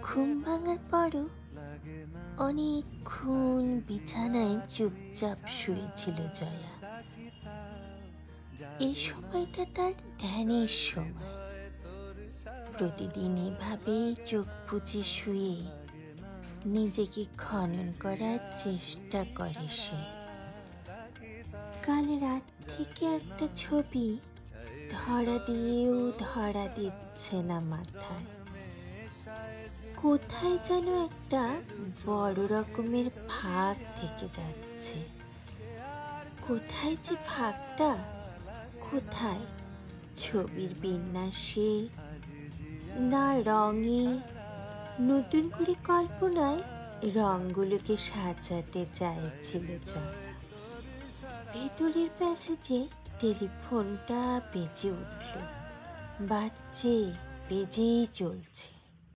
ঘুম ভাঙার পরও অনেকক্ষণ বিছানায় চুপচাপ শুয়েছিল জয়া। এই সময়টা তার ধ্যানের সময়। প্রতিদিন এভাবেই চোখ বুজে শুয়ে নিজেকে খনন করার চেষ্টা করে সে। কাল রাত থেকে একটা ছবি ধরা দিয়েও ধরা দিচ্ছে না মাথায়। কোথায় যেন একটা বড় রকমের ফাঁক থেকে যাচ্ছে। কোথায় যে ফাঁকটা, কোথায়? ছবির বিন্যাসে না রঙে? নতুন করে কল্পনায় রঙগুলোকে সাজাতে চাইছিল জয়া। ভেতরের প্যাসেজে টেলিফোনটা বেজে উঠল। বাজছে, বেজেই চলছে।